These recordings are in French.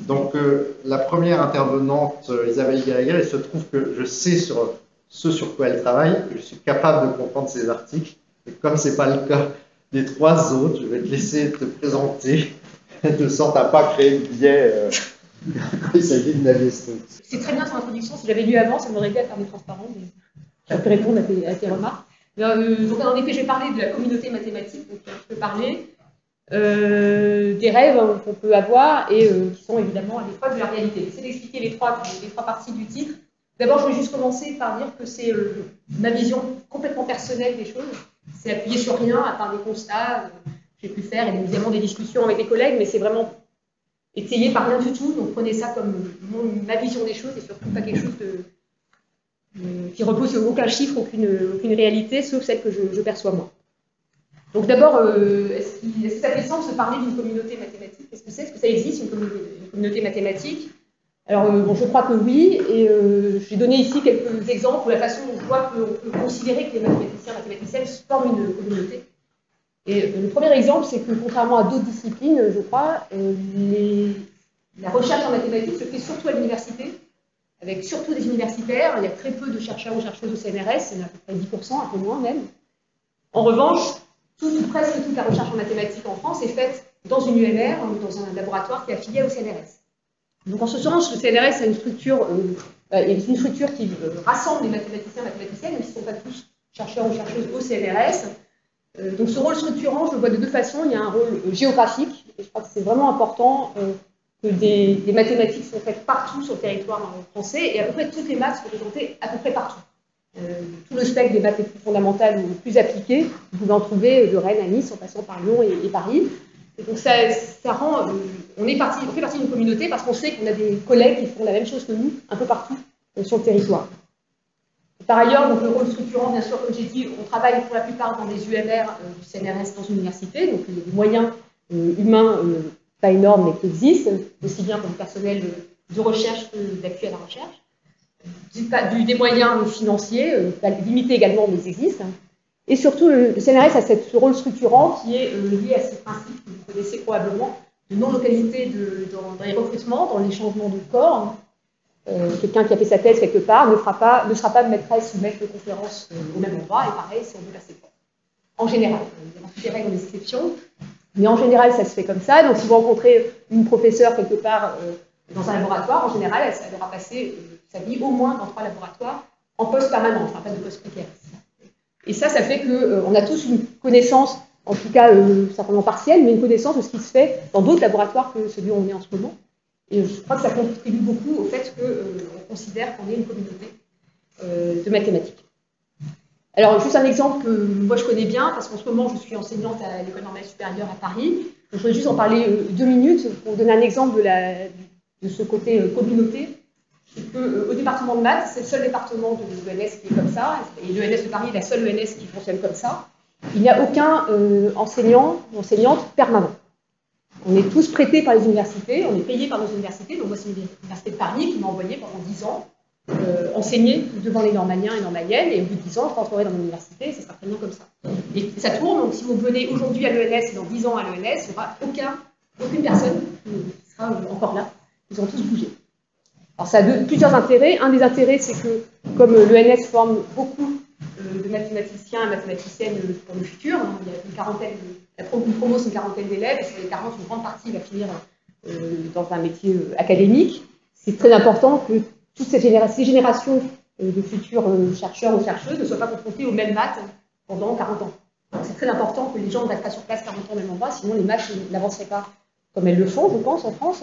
Donc, la première intervenante, Isabelle Gallagher, il se trouve que je sais ce sur quoi elle travaille, je suis capable de comprendre ses articles. Et comme ce n'est pas le cas des trois autres, je vais te laisser te présenter, de sorte à ne pas créer de biais quand il s'agit de Navier Stokes. C'est très bien ton introduction. Si j'avais lu avant, ça m'aurait aidé à faire des transparents, mais j'aurais pu répondre à tes remarques. Donc, en effet, je vais parler de la communauté mathématique, donc je peux parler des rêves qu'on peut avoir et qui sont évidemment à l'épreuve de la réalité. J'essaie d'expliquer les trois parties du titre. D'abord, je vais juste commencer par dire que c'est ma vision complètement personnelle des choses. C'est appuyé sur rien, à part des constats que j'ai pu faire et évidemment des discussions avec des collègues, mais c'est vraiment étayé par rien du tout. Donc prenez ça comme ma vision des choses et surtout pas quelque chose qui repose sur aucun chiffre, aucune réalité, sauf celle que je perçois moi. Donc d'abord, est-ce que ça fait sens de parler d'une communauté mathématique? Qu'est-ce que c'est? Est-ce que ça existe, une communauté mathématique? Alors, bon, je crois que oui, et j'ai donné ici quelques exemples de la façon dont je vois qu'on peut considérer que les mathématiciens et mathématiciennes forment une communauté. Et le premier exemple, c'est que contrairement à d'autres disciplines, je crois, la recherche en mathématiques se fait surtout à l'université, avec surtout des universitaires. Il y a très peu de chercheurs ou chercheuses au CNRS, il y en a à peu près 10%, un peu moins même. En revanche, presque toute la recherche en mathématiques en France est faite dans une UMR, dans un laboratoire qui est affilié au CNRS. Donc en ce sens, le CNRS a une structure, qui rassemble les mathématiciens et mathématiciennes, même s'ils ne sont pas tous chercheurs ou chercheuses au CNRS. Donc ce rôle structurant, je le vois de deux façons. Il y a un rôle géographique, et je crois que c'est vraiment important que des mathématiques sont faites partout sur le territoire français, et à peu près toutes les maths sont représentées à peu près partout. Tout le spectre des maths les plus fondamentales ou les plus appliquées, vous pouvez en trouver de Rennes à Nice en passant par Lyon et Paris. Et donc ça rend, on fait partie d'une communauté parce qu'on sait qu'on a des collègues qui font la même chose que nous, un peu partout sur le territoire. Par ailleurs, donc, le rôle structurant, bien sûr, comme j'ai dit, on travaille pour la plupart dans des UMR du CNRS dans une université, donc il y a des moyens humains pas énormes mais qui existent, aussi bien pour le personnel de recherche que d'appui à la recherche. Des moyens financiers, limités également, mais ils existent. Et surtout, le CNRS a ce rôle structurant qui est lié à ces principes que vous connaissez probablement, de non-localité dans les recrutements, dans les changements de corps. Quelqu'un qui a fait sa thèse quelque part ne sera pas maîtresse ou maître de conférence au même endroit, et pareil, c'est en université. En général, il y a des règles d'exception, mais en général, ça se fait comme ça. Donc, si vous rencontrez une professeure quelque part dans un laboratoire, en général, elle aura passé sa vie au moins dans 3 laboratoires en poste permanent, enfin pas de poste précaire. Et ça fait qu'on a tous une connaissance, en tout cas certainement partielle, mais une connaissance de ce qui se fait dans d'autres laboratoires que celui où on est en ce moment. Et je crois que ça contribue beaucoup au fait qu'on considère qu'on est une communauté de mathématiques. Alors, juste un exemple que moi je connais bien, parce qu'en ce moment je suis enseignante à l'École normale supérieure à Paris. Je voudrais juste en parler 2 minutes pour donner un exemple de ce côté communauté. Au département de maths, c'est le seul département de l'ENS qui est comme ça, et l'ENS de Paris est la seule ENS qui fonctionne comme ça. Il n'y a aucun enseignant ou enseignante permanent. On est tous prêtés par les universités, on est payés par nos universités. Donc moi, c'est l'université de Paris qui m'a envoyé pendant 10 ans enseigner devant les normaliens et normaliennes, et au bout de 10 ans, je rentrerai dans mon université, et ça sera très bien comme ça. Et ça tourne, donc si vous venez aujourd'hui à l'ENS et dans 10 ans à l'ENS, il n'y aura aucune personne qui sera encore là. Ils ont tous bougé. Alors ça a plusieurs intérêts. Un des intérêts, c'est que comme l'ENS forme beaucoup de mathématiciens et mathématiciennes pour le futur, il y a une quarantaine, la promo c'est une quarantaine d'élèves, et sur les 40, une grande partie va finir dans un métier académique. C'est très important que toutes ces générations de futurs chercheurs ou chercheuses ne soient pas confrontées aux mêmes maths pendant 40 ans. C'est très important que les gens ne restent pas sur place 40 ans au même endroit, sinon les maths n'avanceraient pas comme elles le font, je pense, en France.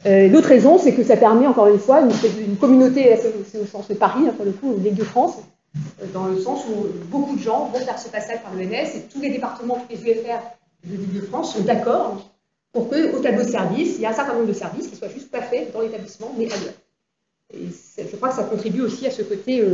L'autre raison, c'est que ça permet, encore une fois, une communauté, c'est au sens de Paris, pour le coup, l'Île-de-France, dans le sens où beaucoup de gens vont faire ce passage par l'ENS, et tous les départements, tous les UFR de l'Île-de-France sont d'accord pour qu'au tableau de service, il y a un certain nombre de services qui soient juste pas faits dans l'établissement, mais ailleurs. Et je crois que ça contribue aussi à ce côté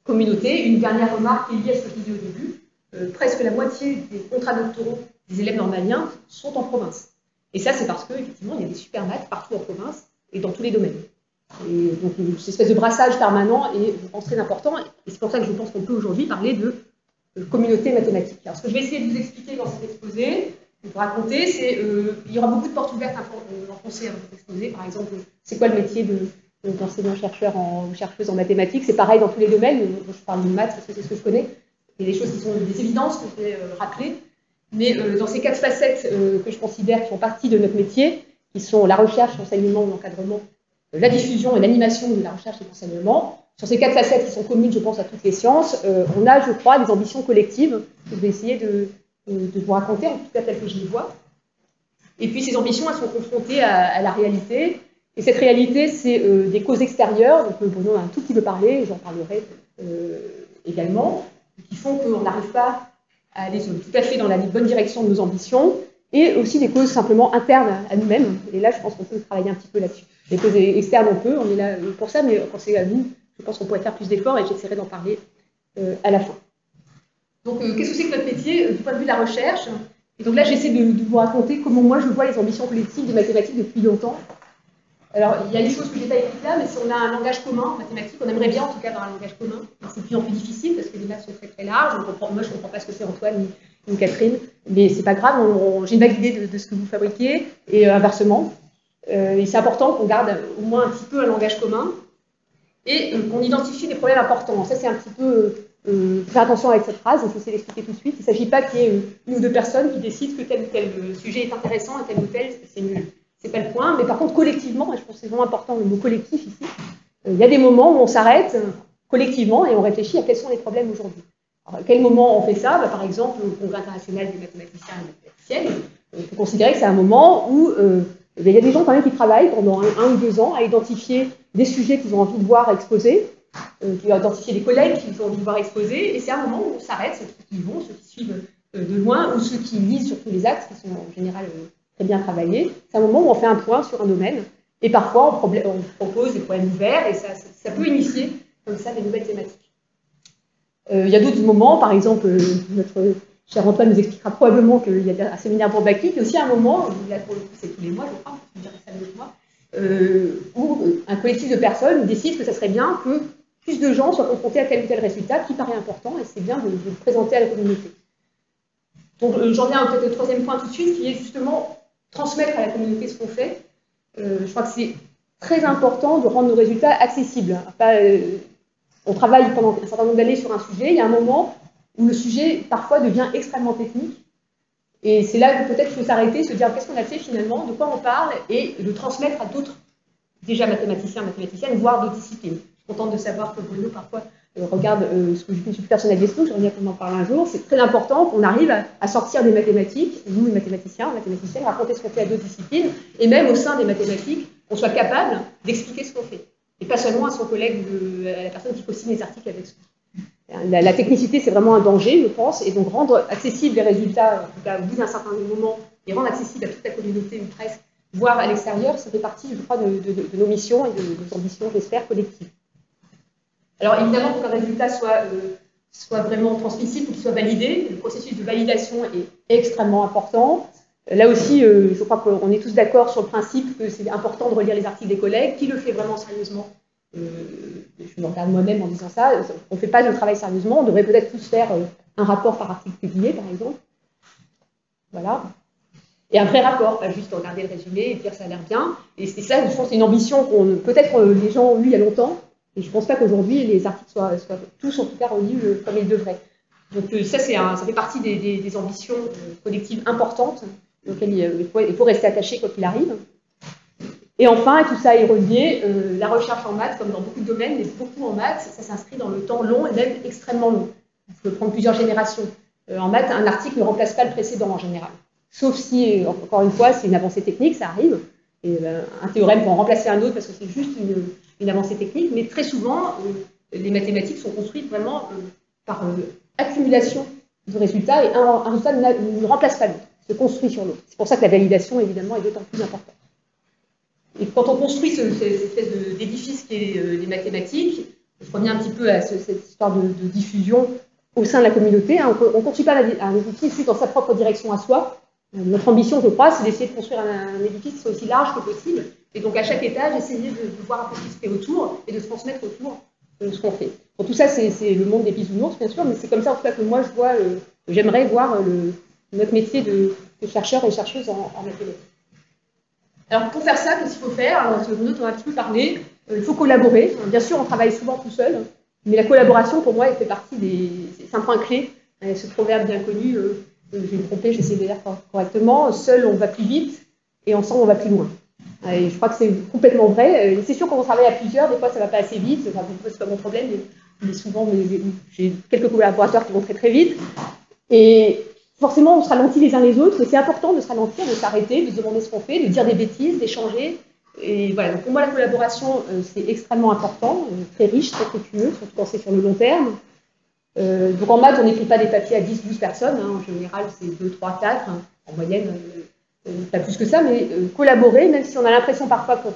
communauté. Une dernière remarque qui est liée à ce que je disais au début, presque la moitié des contrats doctoraux des élèves normaliens sont en province. Et ça, c'est parce qu'effectivement, il y a des super maths partout en province et dans tous les domaines. Et donc, cette espèce de brassage permanent est, je pense, très important. Et c'est pour ça que je pense qu'on peut aujourd'hui parler de communauté mathématique. Alors, ce que je vais essayer de vous expliquer dans cet exposé, Pour raconter, il y aura beaucoup de portes ouvertes enfoncées à votre exposé. Par exemple, c'est quoi le métier d'enseignant-chercheur ou chercheuse en mathématiques? C'est pareil dans tous les domaines. Je parle de maths parce que c'est ce que je connais. Il y a des choses qui sont des évidences que je vais rappeler. Mais dans ces 4 facettes que je considère qui font partie de notre métier, qui sont la recherche, l'enseignement ou l'encadrement, la diffusion et l'animation de la recherche et de l'enseignement, sur ces 4 facettes qui sont communes, je pense, à toutes les sciences, on a, je crois, des ambitions collectives que je vais essayer de vous raconter, en tout cas telles que je les vois. Et puis ces ambitions, elles sont confrontées à la réalité. Et cette réalité, c'est des causes extérieures, donc Bruno a un tout petit peu parlé, et j'en parlerai également, qui font qu'on n'arrive pas à aller tout à fait dans la bonne direction de nos ambitions, et aussi des causes simplement internes à nous-mêmes. Et là, je pense qu'on peut travailler un petit peu là-dessus. Les causes externes, on peut, on est là pour ça, mais quand c'est à nous, je pense qu'on pourrait faire plus d'efforts, et j'essaierai d'en parler à la fin. Donc, qu'est-ce que c'est que notre métier du point de vue de la recherche? Et donc là, j'essaie de vous raconter comment moi je vois les ambitions collectives des mathématiques depuis longtemps. Alors, il y a des choses que je n'ai pas écrites là, mais si on a un langage commun en mathématiques, on aimerait bien en tout cas avoir un langage commun. C'est de plus en plus difficile parce que les maths sont très très larges. Moi, je ne comprends pas ce que c'est Antoine ni Catherine, mais c'est pas grave, j'ai une vague idée de ce que vous fabriquez, et inversement. Et c'est important qu'on garde au moins un petit peu un langage commun et qu'on identifie des problèmes importants. Ça, c'est un petit peu... faire attention avec cette phrase, je vais essayer d'expliquer tout de suite. Il ne s'agit pas qu'il y ait une ou deux personnes qui décident que tel ou tel sujet est intéressant et tel ou tel, c'est nul. Ce n'est pas le point, mais par contre, collectivement, et je pense que c'est vraiment important le mot collectif ici, il y a des moments où on s'arrête collectivement et on réfléchit à quels sont les problèmes aujourd'hui. À quel moment on fait ça? Par exemple, au Congrès international des mathématiciens et mathématiciennes, on peut considérer que c'est un moment où il y a des gens quand même qui travaillent pendant 1 ou 2 ans à identifier des sujets qu'ils ont envie de voir exposés, qui ont identifié des collègues qu'ils ont envie de voir exposés, et c'est un moment où on s'arrête, ceux qui vont, ceux qui suivent de loin, ou ceux qui lisent sur tous les axes, qui sont en général très bien travaillés. C'est un moment où on fait un point sur un domaine, et parfois on propose des problèmes ouverts, et ça peut initier comme ça des nouvelles thématiques. Il y a d'autres moments, par exemple, notre cher Antoine nous expliquera probablement qu'il y a un séminaire pour Baki, qui est aussi un moment, là pour le coup c'est tous les mois je crois, je dirais ça mieux que moi, où un collectif de personnes décide que ça serait bien que plus de gens soient confrontés à tel ou tel résultat qui paraît important, et c'est bien de le présenter à la communauté. Donc j'en viens peut-être au 3e point tout de suite, qui est justement transmettre à la communauté ce qu'on fait. Je crois que c'est très important de rendre nos résultats accessibles. On travaille pendant un certain nombre d'années sur un sujet, il y a un moment où le sujet parfois devient extrêmement technique, et c'est là que peut-être il faut s'arrêter, se dire qu'est-ce qu'on a fait finalement, de quoi on parle, et le transmettre à d'autres, déjà mathématiciens, mathématiciennes, voire d'autres disciplines. Je suis contente de savoir que Bruno parfois regarde ce que je suis personnel des j'aimerais bien qu'on en parle un jour. C'est très important qu'on arrive à sortir des mathématiques, nous les mathématiciens, mathématiciennes, raconter ce qu'on fait à d'autres disciplines, et même au sein des mathématiques, on soit capable d'expliquer ce qu'on fait. Et pas seulement à son collègue, à la personne qui co-signe les articles avec soi. La technicité, c'est vraiment un danger, je pense, et donc rendre accessibles les résultats, en tout cas au bout d'un certain moment, et rendre accessible à toute la communauté, ou presque, voire à l'extérieur, ça fait partie, je crois, de nos missions et de nos ambitions, j'espère, collectives. Alors évidemment, pour qu'un résultat soit vraiment transmissible, pour qu'il soit validé, le processus de validation est extrêmement important. Là aussi, je crois qu'on est tous d'accord sur le principe que c'est important de relire les articles des collègues. Qui le fait vraiment sérieusement? Je me regarde moi-même en disant ça. On ne fait pas le travail sérieusement. On devrait peut-être tous faire un rapport par article publié, par exemple. Voilà. Et un vrai rapport, pas juste regarder le résumé et dire ça a l'air bien. Et ça, je pense, c'est une ambition qu'on peut-être les gens ont eue il y a longtemps. Et je ne pense pas qu'aujourd'hui, les articles soient tous, en tout cas, relus comme ils devraient. Donc ça fait partie des ambitions collectives importantes auxquelles il faut rester attaché quoi qu'il arrive. Et enfin, et tout ça est relié, la recherche en maths, comme dans beaucoup de domaines, mais beaucoup en maths, ça s'inscrit dans le temps long et même extrêmement long. Ça peut prendre plusieurs générations. En maths, un article ne remplace pas le précédent en général. Sauf si, encore une fois, c'est une avancée technique, ça arrive. Et un théorème peut en remplacer un autre parce que c'est juste une avancée technique, mais très souvent, les mathématiques sont construites vraiment par accumulation de résultats, et un résultat ne remplace pas l'autre, se construit sur l'autre. C'est pour ça que la validation, évidemment, est d'autant plus importante. Et quand on construit cette espèce d'édifice qui est les mathématiques, je reviens un petit peu à cette histoire de diffusion au sein de la communauté, hein, on ne construit pas un édifice dans sa propre direction à soi. Notre ambition, je crois, c'est d'essayer de construire un édifice qui soit aussi large que possible. Et donc, à chaque étage, essayer de voir un peu ce qui se fait autour et de se transmettre autour ce qu'on fait. Bon, tout ça, c'est le monde des bisounours, bien sûr, mais c'est comme ça, en tout cas, que moi, j'aimerais voir notre métier de chercheurs et chercheuses en mathématiques. Alors pour faire ça, qu'est-ce qu'il faut faire? Alors, on a un petit peu parlé, il faut collaborer. Bien sûr, on travaille souvent tout seul, mais la collaboration, pour moi, elle fait partie des... C'est un point clé. Ce proverbe bien connu, je vais me tromper, j'essaie de le dire correctement, seul on va plus vite et ensemble on va plus loin. Et je crois que c'est complètement vrai. C'est sûr, quand on travaille à plusieurs, des fois ça va pas assez vite, enfin, c'est pas mon problème, mais souvent j'ai quelques collaborateurs qui vont très très vite. Et forcément, on se ralentit les uns les autres, mais c'est important de se ralentir, de s'arrêter, de se demander ce qu'on fait, de dire des bêtises, d'échanger. Et voilà, donc pour moi, la collaboration, c'est extrêmement important, très riche, très fructueux, surtout quand c'est sur le long terme. Donc en maths, on n'écrit pas des papiers à 10-12 personnes, hein, en général c'est 2, 3, 4, hein, en moyenne, pas plus que ça, mais collaborer, même si on a l'impression parfois qu'on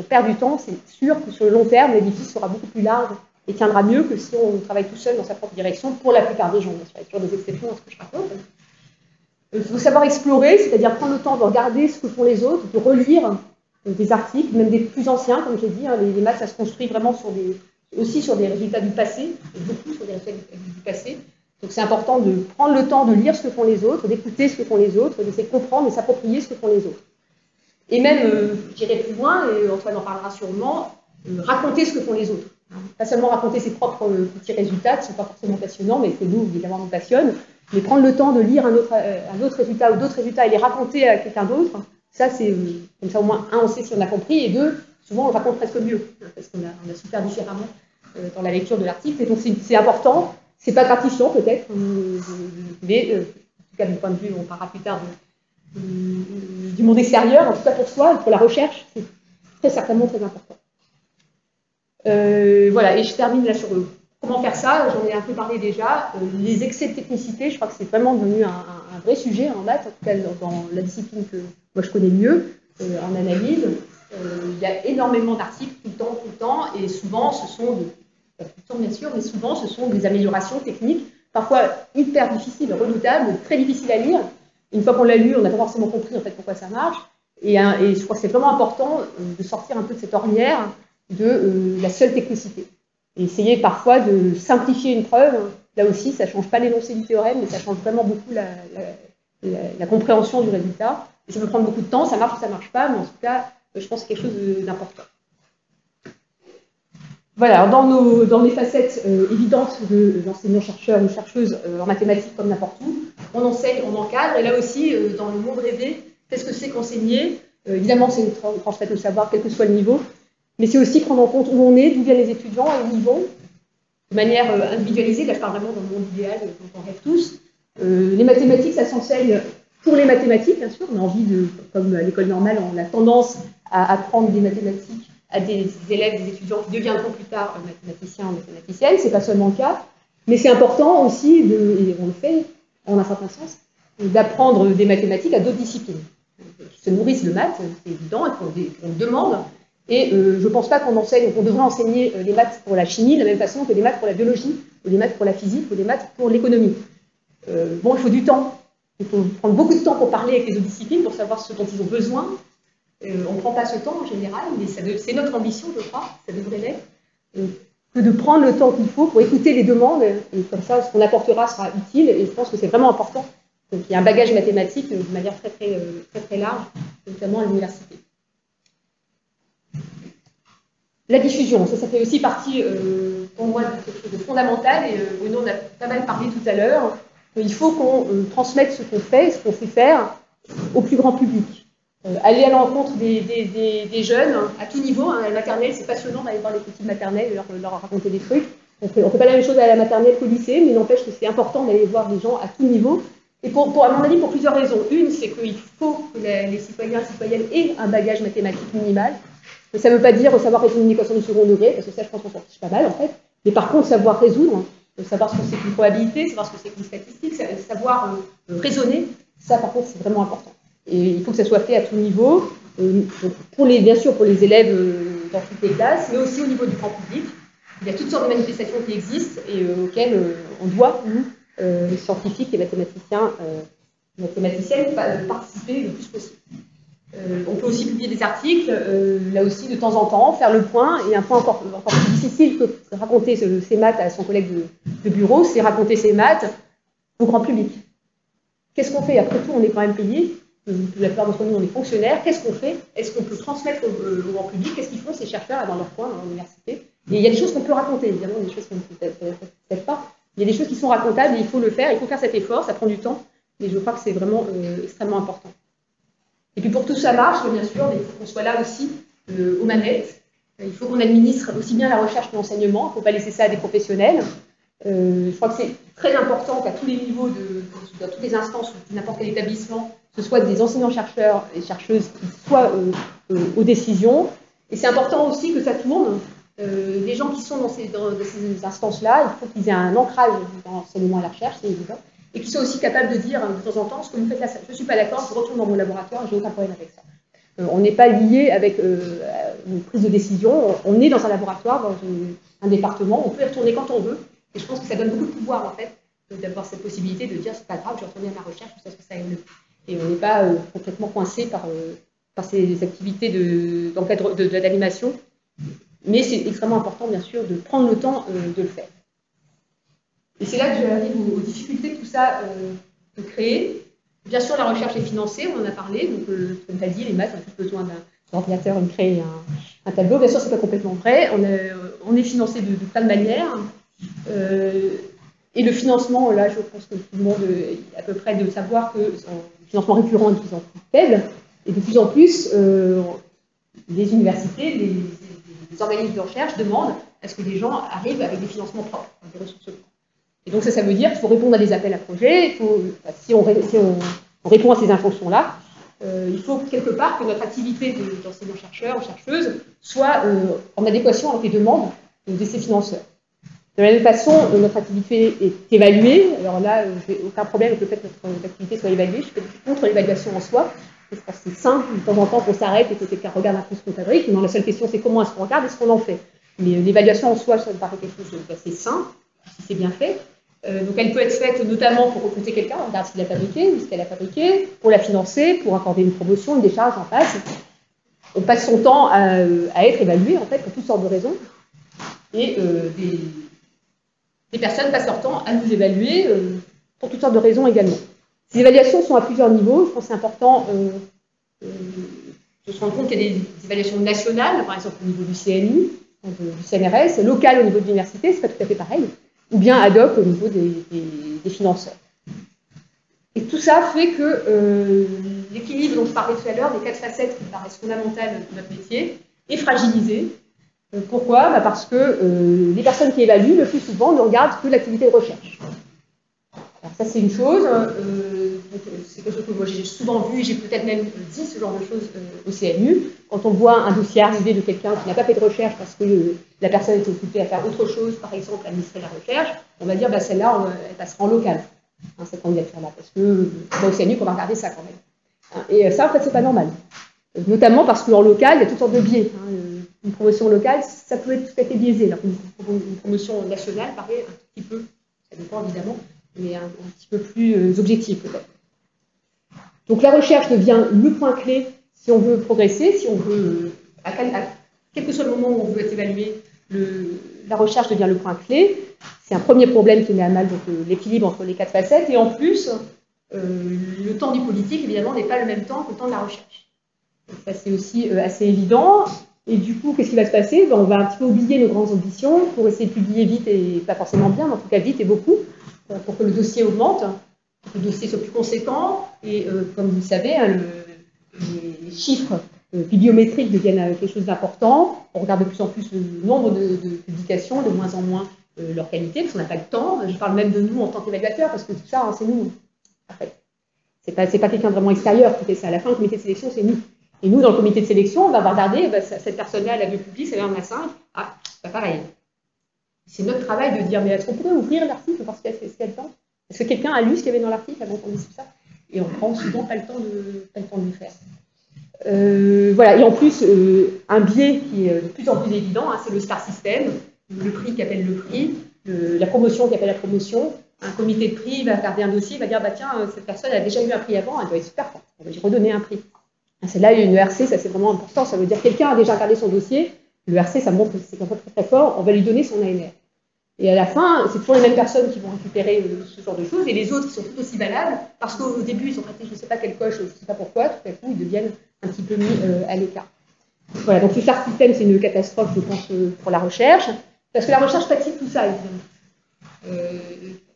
perd du temps, c'est sûr que sur le long terme, l'édifice sera beaucoup plus large et tiendra mieux que si on travaille tout seul dans sa propre direction, pour la plupart des gens. Il y a toujours des exceptions à ce que je raconte. Il faut savoir explorer, c'est-à-dire prendre le temps de regarder ce que font les autres, de relire des articles, même des plus anciens, comme j'ai dit, hein, les maths, ça se construit vraiment aussi sur des résultats du passé, et beaucoup sur des résultats du passé. Donc c'est important de prendre le temps de lire ce que font les autres, d'écouter ce que font les autres, d'essayer de comprendre et s'approprier ce que font les autres. Et même, j'irai plus loin, et Antoine en parlera sûrement, raconter ce que font les autres. Pas seulement raconter ses propres petits résultats, qui ne sont pas forcément passionnants, mais que nous, évidemment, nous passionnent, mais prendre le temps de lire un autre résultat ou d'autres résultats et les raconter à quelqu'un d'autre, ça c'est, comme ça au moins, un, on sait si on a compris, et deux, souvent on le raconte presque mieux, parce qu'on a super différemment dans la lecture de l'article, et donc c'est important, c'est pas gratifiant peut-être, mais en tout cas du point de vue, on parlera plus tard du monde extérieur, en tout cas pour soi, pour la recherche, c'est très certainement très important. Voilà, et je termine là sur comment faire ça, j'en ai un peu parlé déjà, les excès de technicité, je crois que c'est vraiment devenu un vrai sujet en maths, en tout cas dans la discipline que moi je connais mieux, en analyse. Il y a énormément d'articles tout le temps, et souvent ce sont, pas tout le temps bien sûr, mais souvent ce sont des améliorations techniques, parfois hyper difficiles, redoutables, très difficiles à lire. Une fois qu'on l'a lu, on n'a pas forcément compris en fait pourquoi ça marche, et je crois que c'est vraiment important de sortir un peu de cette ornière de la seule technicité. Et essayer parfois de simplifier une preuve, là aussi ça ne change pas l'énoncé du théorème, mais ça change vraiment beaucoup la compréhension du résultat. Et ça peut prendre beaucoup de temps, ça marche ou ça ne marche pas, mais en tout cas, je pense que c'est quelque chose d'important. Voilà, dans les facettes évidentes de l'enseignant-chercheur ou chercheuse en mathématiques comme n'importe où, on enseigne, on encadre, et là aussi, dans le monde rêvé, qu'est-ce que c'est qu'enseigner? Évidemment, c'est transmettre le savoir, quel que soit le niveau, mais c'est aussi prendre en compte où on est, d'où viennent les étudiants et où ils vont, de manière individualisée. Là, je parle vraiment dans le monde idéal dont on rêve tous. Les mathématiques, ça s'enseigne pour les mathématiques, bien sûr. On a envie comme à l'école normale, on a tendance à apprendre des mathématiques à des élèves, des étudiants qui deviendront plus tard mathématiciens ou mathématiciennes. C'est pas seulement le cas, mais c'est important aussi, et on le fait en un certain sens, d'apprendre des mathématiques à d'autres disciplines qui se nourrissent de maths, c'est évident, et qu'on demande. Et je ne pense pas qu'on devrait enseigner les maths pour la chimie de la même façon que les maths pour la biologie, ou les maths pour la physique, ou les maths pour l'économie. Bon, il faut du temps. Il faut prendre beaucoup de temps pour parler avec les autres disciplines, pour savoir ce dont ils ont besoin. On ne prend pas ce temps en général, mais c'est notre ambition, je crois, ça devrait l'être, que de prendre le temps qu'il faut pour écouter les demandes, et comme ça, ce qu'on apportera sera utile, et je pense que c'est vraiment important. Donc, il y a un bagage mathématique de manière très large, notamment à l'université. La diffusion, ça fait aussi partie, pour moi, de quelque chose de fondamental, et Bruno en a pas mal parlé tout à l'heure. Il faut qu'on transmette ce qu'on fait, ce qu'on sait faire, au plus grand public. Aller à l'encontre des jeunes, à tout niveau, à la maternelle, c'est passionnant d'aller voir les petits maternelles et leur raconter des trucs. On fait pas la même chose à la maternelle qu'au lycée, mais n'empêche que c'est important d'aller voir les gens à tout niveau. Et à mon avis, pour plusieurs raisons. Une, c'est qu'il faut que les citoyens et citoyennes aient un bagage mathématique minimal. Ça ne veut pas dire savoir résoudre une équation du second degré, parce que ça, je pense qu'on s'en fiche pas mal, en fait. Mais par contre, savoir résoudre, savoir ce que c'est qu'une probabilité, savoir ce que c'est qu'une statistique, savoir raisonner, ça, par contre, c'est vraiment important. Et il faut que ça soit fait à tout niveau, bien sûr pour les élèves dans toutes les classes, mais aussi au niveau du grand public. Il y a toutes sortes de manifestations qui existent et auxquelles on doit, nous, les scientifiques, les mathématiciens, mathématiciennes, participer le plus possible. On peut aussi publier des articles, là aussi de temps en temps, faire le point, et un point encore plus difficile que raconter ses maths à son collègue de bureau, c'est raconter ses maths au grand public. Qu'est-ce qu'on fait? Après tout, on est quand même payé, la plupart d'entre nous, on est fonctionnaires. Qu'est-ce qu'on fait? Est-ce qu'on peut transmettre au grand public? Qu'est-ce qu'ils font, ces chercheurs, dans leur coin, dans l'université? Et il y a des choses qu'on peut raconter, évidemment, des choses qu'on ne peut peut-être pas. Il y a des choses qui sont racontables et il faut le faire. Il faut faire cet effort, ça prend du temps. Mais je crois que c'est vraiment extrêmement important. Et puis pour que tout ça marche, bien sûr, il faut qu'on soit là aussi aux manettes. Il faut qu'on administre aussi bien la recherche que l'enseignement. Il ne faut pas laisser ça à des professionnels. Je crois que c'est très important qu'à tous les niveaux, dans toutes les instances ou n'importe quel établissement, ce soit des enseignants-chercheurs et chercheuses qui soient aux décisions. Et c'est important aussi que ça tourne. Les gens qui sont dans ces instances-là, il faut qu'ils aient un ancrage dans l'enseignement et la recherche, c'est évident. Et qu'ils soient aussi capables de dire de temps en temps, ce que vous faites là, je ne suis pas d'accord, je retourne dans mon laboratoire, je n'ai aucun problème avec ça. On n'est pas lié avec une prise de décision, on est dans un laboratoire, dans un département, on peut y retourner quand on veut. Et je pense que ça donne beaucoup de pouvoir, en fait, d'avoir cette possibilité de dire c'est pas grave, je vais retourner à ma recherche jusqu'à ce que ça aille mieux. Et on n'est pas complètement coincé par ces activités d'animation. Mais c'est extrêmement important, bien sûr, de prendre le temps de le faire. Et c'est là que j'arrive aux difficultés que tout ça peut créer. Bien sûr, la recherche est financée, on en a parlé. Donc, comme tu as dit, les maths ont plus besoin d'un ordinateur et de créer un tableau. Bien sûr, ce n'est pas complètement vrai. On est financé de plein de manières. Et le financement, là, je pense que tout le monde est à peu près de savoir que le financement récurrent est de plus en plus faible. Et de plus en plus, les universités, les organismes de recherche demandent à ce que les gens arrivent avec des financements propres, des ressources propres. Et donc ça veut dire qu'il faut répondre à des appels à projets, si on répond à ces injonctions-là, il faut quelque part que notre activité d'enseignant-chercheur ou chercheuse soit en adéquation avec les demandes de ces financeurs. De la même façon, notre activité est évaluée. Alors là, je n'ai aucun problème avec le fait que notre activité soit évaluée. Je suis contre l'évaluation en soi. Je pense que c'est sain, de temps en temps, qu'on s'arrête et que quelqu'un regarde un peu ce qu'on fabrique. Non, la seule question, c'est comment est-ce qu'on regarde et ce qu'on en fait. Mais l'évaluation en soi, ça me paraît quelque chose d'assez sain, si c'est bien fait. Donc elle peut être faite notamment pour recruter quelqu'un, on regarde ce qu'il a fabriqué ou ce qu'elle a fabriqué, pour la financer, pour accorder une promotion, une décharge, en passe. On passe son temps à être évalué, en fait, pour toutes sortes de raisons. Et des personnes passent leur temps à nous évaluer pour toutes sortes de raisons également. Ces évaluations sont à plusieurs niveaux. Je pense que c'est important de se rendre compte qu'il y a des évaluations nationales, par exemple au niveau du CNU, du CNRS, locales au niveau de l'université, c'est pas tout à fait pareil, ou bien ad hoc au niveau des financeurs. Et tout ça fait que l'équilibre dont je parlais tout à l'heure, des 4 facettes qui paraissent fondamentales de notre métier, est fragilisé. Pourquoi? Parce que les personnes qui évaluent, le plus souvent, ne regardent que l'activité de recherche. Alors ça, c'est une chose. C'est quelque chose que moi j'ai souvent vu, et j'ai peut-être même dit ce genre de choses au CNU. Quand on voit un dossier arriver de quelqu'un qui n'a pas fait de recherche parce que la personne est occupée à faire autre chose, par exemple administrer la recherche, on va dire bah, celle-là, elle passera en local, hein, cette candidature-là, parce que c'est au CNU qu'on va regarder ça quand même. Et ça, en fait, c'est pas normal. Notamment parce qu'en local, il y a toutes sortes de biais. Hein. Une promotion locale, ça peut être tout à fait biaisé. Alors, une promotion nationale paraît un petit peu, ça dépend évidemment, mais un petit peu plus objectif peut-être. Donc la recherche devient le point clé si on veut progresser, si on veut, quel que soit le moment où on veut être évalué, la recherche devient le point clé. C'est un premier problème qui met à mal l'équilibre entre les 4 facettes. Et en plus, le temps du politique, évidemment, n'est pas le même temps que le temps de la recherche. Donc, ça, c'est aussi assez évident. Et du coup, qu'est-ce qui va se passer? On va un petit peu oublier nos grandes ambitions pour essayer de publier vite et pas forcément bien, mais en tout cas vite et beaucoup, pour que le dossier augmente, pour que le dossier soit plus conséquent. Et comme vous le savez, hein, les chiffres bibliométriques deviennent quelque chose d'important. On regarde de plus en plus le nombre de publications, de moins en moins leur qualité, parce qu'on n'a pas le temps. Je parle même de nous en tant qu'évaluateurs, parce que tout ça, hein, c'est nous, en fait. C'est pas quelqu'un de vraiment extérieur qui fait ça. À la fin, le comité de sélection, c'est nous. Et nous, dans le comité de sélection, on va regarder, bah, cette personne-là, elle a vu le public, ça en a 5. Ah, c'est pas pareil. C'est notre travail de dire, mais est-ce qu'on pourrait ouvrir l'article parce qu'il y a ce qu'elle tente? Est-ce que quelqu'un a lu ce qu'il y avait dans l'article avant qu'on dise tout ça? Et on prend souvent pas le temps de le faire. Voilà. Et en plus, un biais qui est de plus en plus évident, hein, c'est le star system, le prix qui appelle le prix, la promotion qui appelle la promotion. Un comité de prix va regarder un dossier, va dire, bah tiens, cette personne a déjà eu un prix avant, elle doit être super forte, on va lui redonner un prix. C'est là une ERC, ça c'est vraiment important, ça veut dire que quelqu'un a déjà regardé son dossier, le ERC ça montre que c'est quelqu'un très très fort, on va lui donner son ANR. Et à la fin, c'est toujours les mêmes personnes qui vont récupérer ce genre de choses, et les autres qui sont tout aussi valables, parce qu'au début, ils ont raté je ne sais pas quelle coche, je ne sais pas pourquoi, tout à coup, ils deviennent un petit peu mis à l'écart. Voilà, donc ce SAR système, c'est une catastrophe, je pense, pour la recherche, parce que la recherche pâtit de tout ça, évidemment.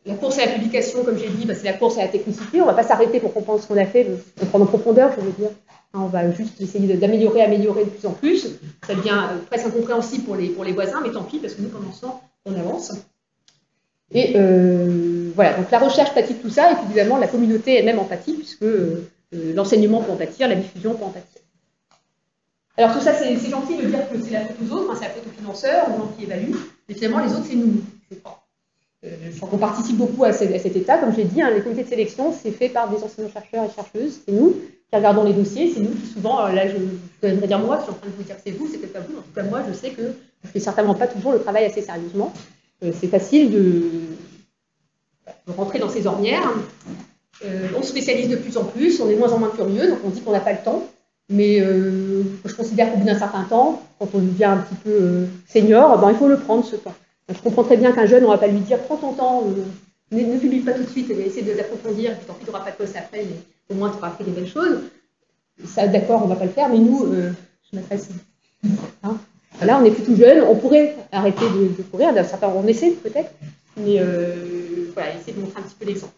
La course à la publication, comme j'ai dit, c'est la course à la technicité. On ne va pas s'arrêter pour comprendre ce qu'on a fait, pour prendre en profondeur, je veux dire. On va juste essayer d'améliorer de plus en plus. Ça devient presque incompréhensible pour les voisins, mais tant pis, parce que nous, pendant ce temps, on avance. Et voilà, donc la recherche pâtit de tout ça, et puis évidemment, la communauté elle-même en pâtit, puisque l'enseignement peut en pâtir, la diffusion peut en pâtir. Alors tout ça, c'est gentil de dire que c'est la faute aux autres, c'est la faute aux financeurs, aux gens qui évaluent, mais finalement, les autres, c'est nous, je crois. Je crois qu'on participe beaucoup à cet état, comme je l'ai dit, les comités de sélection, c'est fait par des enseignants-chercheurs et chercheuses, c'est nous qui regardons les dossiers, c'est nous qui souvent, là je vais dire moi, je suis en train de vous dire que c'est vous, c'est peut-être pas vous, en tout cas moi je sais que je ne fais certainement pas toujours le travail assez sérieusement. C'est facile de rentrer dans ces ornières, on se spécialise de plus en plus, on est de moins en moins curieux, donc on dit qu'on n'a pas le temps, mais je considère qu'au bout d'un certain temps, quand on devient un petit peu senior, il faut le prendre ce temps. Je comprends très bien qu'un jeune, on ne va pas lui dire prends ton temps, ne publie pas tout de suite, essaie d'approfondir, puis tant pis, tu n'auras pas de poste après, mais au moins tu auras fait des belles choses. Ça, d'accord, on ne va pas le faire, mais nous, je m'adresse. Hein, là, on n'est plus tout jeune, on pourrait arrêter de courir, on essaie peut-être, mais voilà, essayer de montrer un petit peu l'exemple.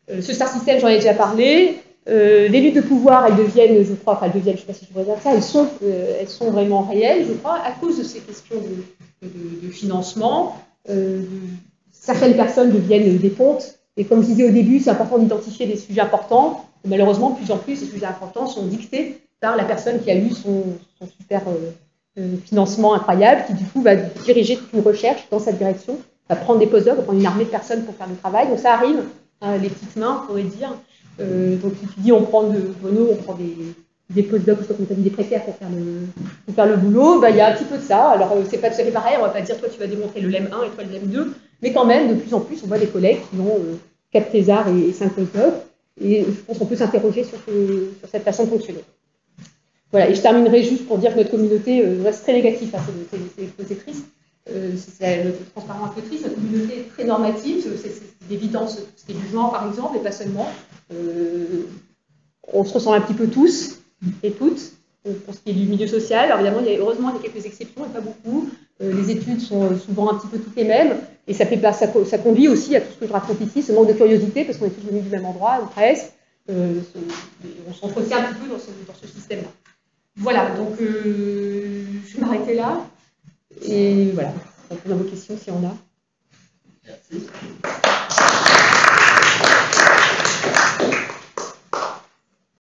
Ce STAR système, j'en ai déjà parlé. Les luttes de pouvoir, elles deviennent, je crois, enfin, elles deviennent, je ne sais pas si je pourrais dire ça, elles sont vraiment réelles, je crois, à cause de ces questions de financement. Certaines personnes deviennent des pontes, et comme je disais au début, c'est important d'identifier des sujets importants. Et malheureusement, de plus en plus, ces sujets importants sont dictés par la personne qui a eu son super financement incroyable, qui du coup va diriger toute une recherche dans cette direction, va prendre des postdocs, va prendre une armée de personnes pour faire le travail. Donc ça arrive, hein, les petites mains, on pourrait dire. Donc si tu dis on prend on prend des postdocs, comme tu as dit, des précaires pour faire le boulot, il y a un petit peu de ça. Alors c'est pas tout à fait pareil, on va pas dire toi tu vas démontrer le LEM 1 et toi le LEM 2, mais quand même, de plus en plus, on voit des collègues qui ont 4 thésards et 5 postdocs, et je pense qu'on peut s'interroger sur cette façon de fonctionner. Voilà, et je terminerai juste pour dire que notre communauté reste très négative, c'est triste. C'est le transparent un peu triste, notre communauté est très normative, c'est d'évidence, c'est du genre par exemple, et pas seulement. On se ressemble un petit peu tous et toutes, pour ce qui est du milieu social. Alors évidemment, heureusement, il y a quelques exceptions, et pas beaucoup. Les études sont souvent un petit peu toutes les mêmes, et ça conduit aussi à tout ce que je raconte ici, ce manque de curiosité, parce qu'on est tous venus du même endroit, ou presque. On s'entretient un petit peu dans ce système-là. Voilà, donc je vais m'arrêter là. Et voilà, on peut poser vos questions s'il y en a. Merci.